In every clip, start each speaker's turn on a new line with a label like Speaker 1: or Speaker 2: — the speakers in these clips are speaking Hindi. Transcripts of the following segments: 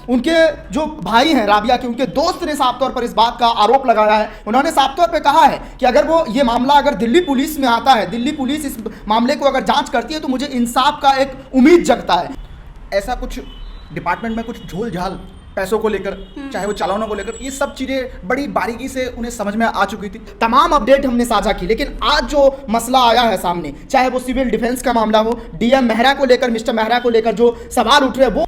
Speaker 1: उनके जो भाई हैं राबिया के, उनके दोस्त ने साफ तौर पर इस बात का आरोप लगाया है। उन्होंने साफ तौर पर कहा है कि अगर वो ये मामला अगर दिल्ली पुलिस में आता है, दिल्ली पुलिस इस मामले को अगर जांच करती है तो मुझे इंसाफ का एक उम्मीद जगता है। ऐसा कुछ डिपार्टमेंट में कुछ झोल झाल पैसों को लेकर, चाहे वो चालानों को लेकर, ये सब चीज़ें बड़ी बारीकी से उन्हें समझ में आ चुकी थी। तमाम अपडेट हमने साझा की, लेकिन आज जो मसला आया है सामने, चाहे वो सिविल डिफेंस का मामला हो, डीएम मेहरा को लेकर, मिस्टर मेहरा को लेकर जो सवाल उठ रहे हैं, वो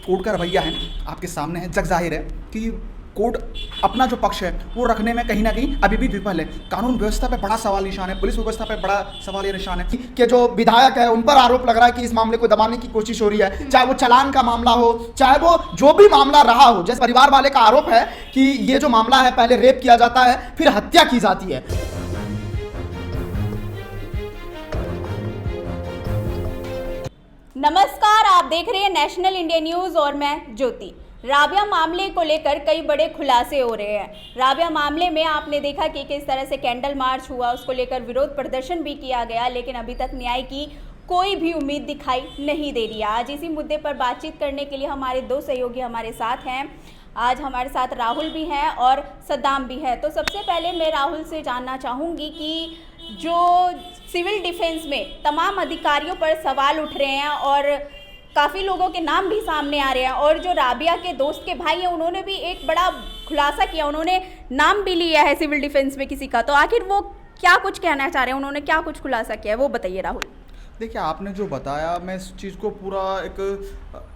Speaker 1: कोर्ट का रवैया है आपके सामने है। जग जाहिर है कि कोर्ट अपना जो पक्ष है वो रखने में कहीं ना कहीं अभी भी विफल है। कानून व्यवस्था पे बड़ा सवाल निशान है, पुलिस व्यवस्था पे बड़ा सवाल ये निशान है कि जो विधायक है उन पर आरोप लग रहा है कि इस मामले को दबाने की कोशिश हो रही है, चाहे वो चालान का मामला हो, चाहे वो जो भी मामला रहा हो। जैसे परिवार वाले का आरोप है कि ये जो मामला है, पहले रेप किया जाता है, फिर हत्या की जाती है।
Speaker 2: नमस्कार, आप देख रहे हैं नेशनल इंडिया न्यूज और मैं ज्योति। राबिया मामले को लेकर कई बड़े खुलासे हो रहे हैं। राबिया मामले में आपने देखा कि किस तरह से कैंडल मार्च हुआ, उसको लेकर विरोध प्रदर्शन भी किया गया, लेकिन अभी तक न्याय की कोई भी उम्मीद दिखाई नहीं दे रही है। आज इसी मुद्दे पर बातचीत करने के लिए हमारे दो सहयोगी हमारे साथ हैं। आज हमारे साथ राहुल भी हैं और सद्दाम भी है। तो सबसे पहले मैं राहुल से जानना चाहूँगी कि जो सिविल डिफेंस में तमाम अधिकारियों पर सवाल उठ रहे हैं और काफ़ी लोगों के नाम भी सामने आ रहे हैं, और जो राबिया के दोस्त के भाई हैं उन्होंने भी एक बड़ा खुलासा किया, उन्होंने नाम भी लिया है सिविल डिफेंस में किसी का। तो आखिर वो क्या कुछ कहना चाह रहे हैं, उन्होंने क्या कुछ खुलासा किया है, वो बताइए राहुल।
Speaker 3: देखिए, आपने जो बताया, मैं इस चीज़ को पूरा एक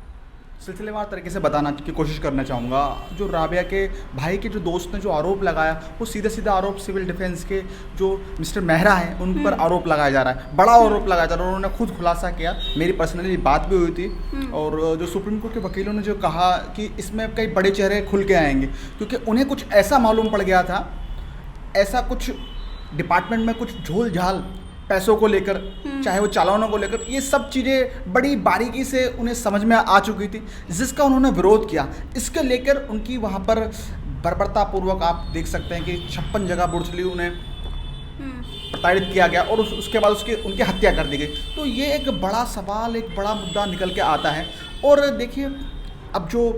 Speaker 3: सिलसिलेवार तरीके से बताना की कोशिश करना चाहूँगा। जो राबिया के भाई के जो दोस्त ने जो आरोप लगाया, वो सीधा सीधा आरोप सिविल डिफेंस के जो मिस्टर मेहरा हैं उन पर आरोप लगाया जा रहा है, बड़ा आरोप लगाया जा रहा है। उन्होंने खुद खुलासा किया, मेरी पर्सनली बात भी हुई थी, और जो सुप्रीम कोर्ट के वकीलों ने जो कहा कि इसमें कई बड़े चेहरे खुल के आएंगे, क्योंकि उन्हें कुछ ऐसा मालूम पड़ गया था, ऐसा कुछ डिपार्टमेंट में कुछ झोल झाल पैसों को लेकर, चाहे वो चालानों को लेकर, ये सब चीज़ें बड़ी बारीकी से उन्हें समझ में आ चुकी थी, जिसका उन्होंने विरोध किया। इसके लेकर उनकी वहाँ पर बर्बरतापूर्वक आप देख सकते हैं कि 56 जगह बुर्चली उन्हें प्रताड़ित किया गया और उसके बाद उनकी हत्या कर दी गई। तो ये एक बड़ा सवाल, एक बड़ा मुद्दा निकल के आता है। और देखिए, अब जो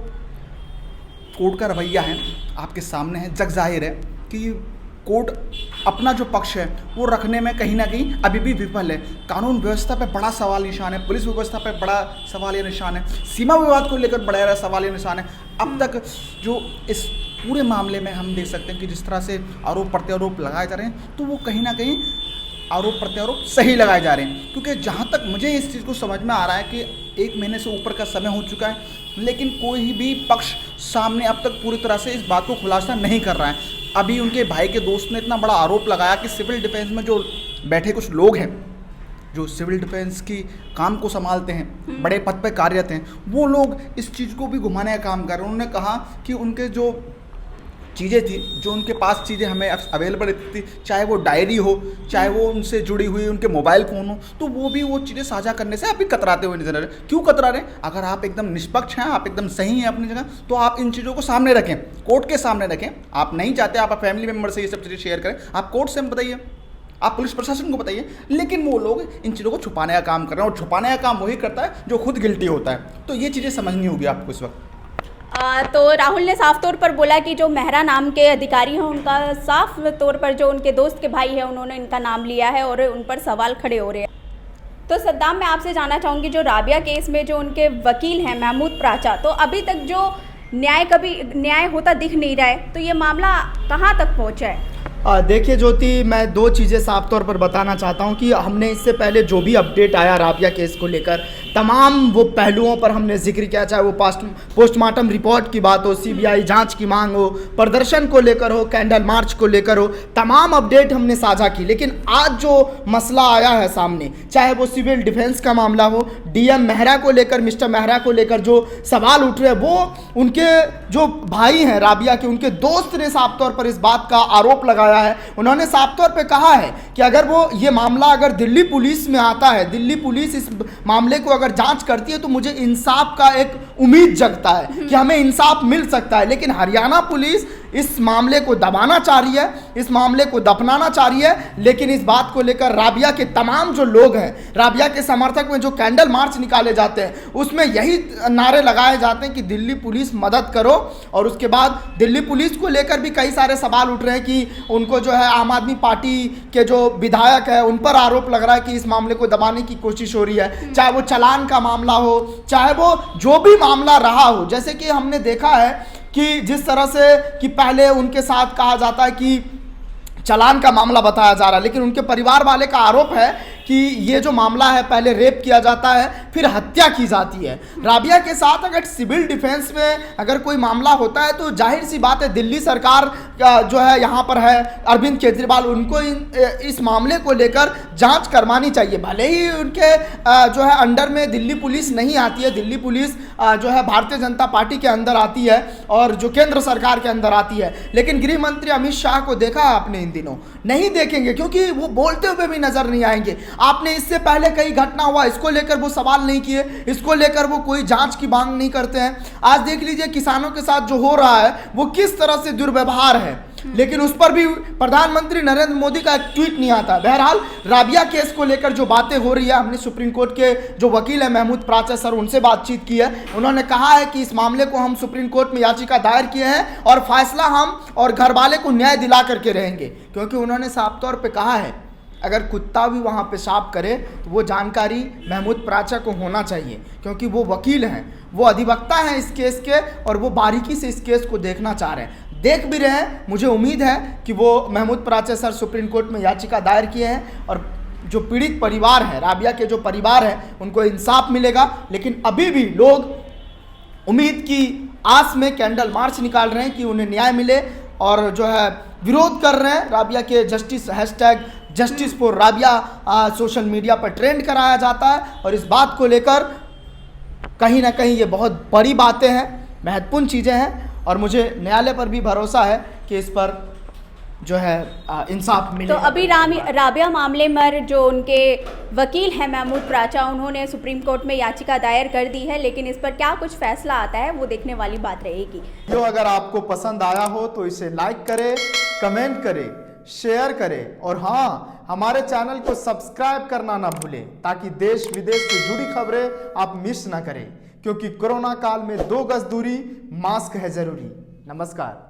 Speaker 3: कोर्ट का रवैया है आपके सामने है। जग जाहिर है कि कोर्ट अपना जो पक्ष है वो रखने में कहीं ना कहीं अभी भी विफल है। कानून व्यवस्था पे बड़ा सवाल निशान है, पुलिस व्यवस्था पे बड़ा सवाल ये निशान है, सीमा विवाद को लेकर बड़ा सवाल ये निशान है। अब तक जो इस पूरे मामले में हम देख सकते हैं कि जिस तरह से आरोप प्रत्यारोप लगाए जा रहे हैं, तो वो कहीं ना कहीं आरोप प्रत्यारोप सही लगाए जा रहे हैं। क्योंकि जहाँ तक मुझे इस चीज़ को समझ में आ रहा है कि 1 महीने से ऊपर का समय हो चुका है, लेकिन कोई भी पक्ष सामने अब तक पूरी तरह से इस बात को खुलासा नहीं कर रहा है। अभी उनके भाई के दोस्त ने इतना बड़ा आरोप लगाया कि सिविल डिफेंस में जो बैठे कुछ लोग हैं, जो सिविल डिफेंस की काम को संभालते हैं, बड़े पद पर कार्यरत हैं, वो लोग इस चीज़ को भी घुमाने का काम कर रहे हैं। उन्होंने कहा कि उनके जो चीज़ें थी, जो उनके पास चीज़ें हमें अवेलेबल थी, चाहे वो डायरी हो, चाहे वो उनसे जुड़ी हुई उनके मोबाइल फ़ोन हो, तो वो भी वो चीज़ें साझा करने से अभी कतराते हुए नजर आ रहे हैं। क्यों कतरा रहे हैं? अगर आप एकदम निष्पक्ष हैं, आप एकदम सही हैं अपनी जगह, तो आप इन चीज़ों को सामने रखें, कोर्ट के सामने रखें। आप नहीं चाहते आप फैमिली मेम्बर से ये सब चीज़ें शेयर करें, आप कोर्ट से बताइए, आप पुलिस प्रशासन को बताइए। लेकिन वो लोग इन चीज़ों को छुपाने का काम कर रहे हैं, और छुपाने का काम वही करता है जो खुद गिल्टी होता है। तो ये चीज़ें समझनी होगी आपको इस वक्त।
Speaker 2: तो राहुल ने साफ तौर पर बोला कि जो मेहरा नाम के अधिकारी हैं उनका साफ तौर पर जो उनके दोस्त के भाई हैं उन्होंने इनका नाम लिया है और उन पर सवाल खड़े हो रहे हैं। तो सद्दाम, मैं आपसे जानना चाहूँगी, जो राबिया केस में जो उनके वकील हैं महमूद प्राचा, तो अभी तक जो न्याय होता दिख नहीं रहा है, तो ये मामला कहाँ तक पहुँचा है?
Speaker 1: देखिए ज्योति, मैं 2 चीज़ें साफ तौर पर बताना चाहता हूं कि हमने इससे पहले जो भी अपडेट आया राबिया केस को लेकर, तमाम वो पहलुओं पर हमने जिक्र किया, चाहे वो पोस्टमार्टम रिपोर्ट की बात हो, सीबीआई जांच की मांग हो, प्रदर्शन को लेकर हो, कैंडल मार्च को लेकर हो, तमाम अपडेट हमने साझा की। लेकिन आज जो मसला आया है सामने, चाहे वो सिविल डिफेंस का मामला हो, डीएम मेहरा को लेकर, मिस्टर मेहरा को लेकर जो सवाल उठ रहे हैं, वो उनके जो भाई हैं राबिया के, उनके दोस्त ने साफ तौर पर इस बात का आरोप लगाया है। उन्होंने साफ तौर पे कहा है कि अगर वो ये मामला अगर दिल्ली पुलिस में आता है, दिल्ली पुलिस इस मामले को अगर जांच करती है, तो मुझे इंसाफ का एक उम्मीद जगता है कि हमें इंसाफ मिल सकता है। लेकिन हरियाणा पुलिस इस मामले को दबाना चाह रही है, इस मामले को दफनाना चाह रही है। लेकिन इस बात को लेकर राबिया के तमाम जो लोग हैं, राबिया के समर्थक में जो कैंडल मार्च निकाले जाते हैं, उसमें यही नारे लगाए जाते हैं कि दिल्ली पुलिस मदद करो। और उसके बाद दिल्ली पुलिस को लेकर भी कई सारे सवाल उठ रहे हैं कि उनको जो है आम आदमी पार्टी के जो विधायक है उन पर आरोप लग रहा है कि इस मामले को दबाने की कोशिश हो रही है, चाहे वो चालान का मामला हो, चाहे वो जो भी मामला रहा हो। जैसे कि हमने देखा है कि जिस तरह से कि पहले उनके साथ कहा जाता है कि चालान का मामला बताया जा रहा है, लेकिन उनके परिवार वाले का आरोप है कि ये जो मामला है पहले रेप किया जाता है फिर हत्या की जाती है। राबिया के साथ अगर सिविल डिफेंस में अगर कोई मामला होता है तो जाहिर सी बात है दिल्ली सरकार जो है यहाँ पर है अरविंद केजरीवाल, उनको इस मामले को लेकर जांच करवानी चाहिए। भले ही उनके जो है अंडर में दिल्ली पुलिस नहीं आती है, दिल्ली पुलिस जो है भारतीय जनता पार्टी के अंदर आती है और जो केंद्र सरकार के अंदर आती है, लेकिन गृह मंत्री अमित शाह को देखा है आपने इन दिनों? नहीं देखेंगे, क्योंकि वो बोलते हुए भी नजर नहीं आएंगे। आपने इससे पहले कई घटना हुआ, इसको लेकर वो सवाल नहीं किए, इसको लेकर वो कोई जांच की मांग नहीं करते हैं। आज देख लीजिए किसानों के साथ जो हो रहा है वो किस तरह से दुर्व्यवहार है, लेकिन उस पर भी प्रधानमंत्री नरेंद्र मोदी का एक ट्वीट नहीं आता। बहरहाल राबिया केस को लेकर जो बातें हो रही है, हमने सुप्रीम कोर्ट के जो वकील है महमूद प्राचा सर, उनसे बातचीत की है। उन्होंने कहा है कि इस मामले को हम सुप्रीम कोर्ट में याचिका दायर किए हैं और फैसला हम और घर वाले को न्याय दिला करके रहेंगे, क्योंकि उन्होंने साफ तौर पर कहा है अगर कुत्ता भी वहाँ पेशाब करे तो वो जानकारी महमूद प्राचा को होना चाहिए, क्योंकि वो वकील हैं, वो अधिवक्ता हैं इस केस के और वो बारीकी से इस केस को देखना चाह रहे हैं, देख भी रहे हैं। मुझे उम्मीद है कि वो महमूद प्राचा सर सुप्रीम कोर्ट में याचिका दायर किए हैं और जो पीड़ित परिवार है, राबिया के जो परिवार है, उनको इंसाफ मिलेगा। लेकिन अभी भी लोग उम्मीद की आस में कैंडल मार्च निकाल रहे हैं कि उन्हें न्याय मिले और जो है विरोध कर रहे हैं राबिया के। Justice hashtag justice for Rabia social media पर ट्रेंड कराया जाता है और इस बात को लेकर कहीं ना कहीं ये बहुत बड़ी बातें हैं, महत्वपूर्ण चीज़ें हैं और मुझे न्यायालय पर भी भरोसा है कि इस पर जो है इंसाफ मिलेगा।
Speaker 2: तो अभी राबिया मामले में जो उनके वकील हैं महमूद प्राचा, उन्होंने सुप्रीम कोर्ट में याचिका दायर कर दी है, लेकिन इस पर क्या कुछ फैसला आता है वो देखने वाली बात रहेगी।
Speaker 1: जो अगर आपको पसंद आया हो तो इसे लाइक करें, कमेंट करें, शेयर करें और हाँ, हमारे चैनल को सब्सक्राइब करना ना भूलें ताकि देश विदेश से जुड़ी खबरें आप मिस ना करें, क्योंकि कोरोना काल में 2 गज दूरी, मास्क है जरूरी। नमस्कार।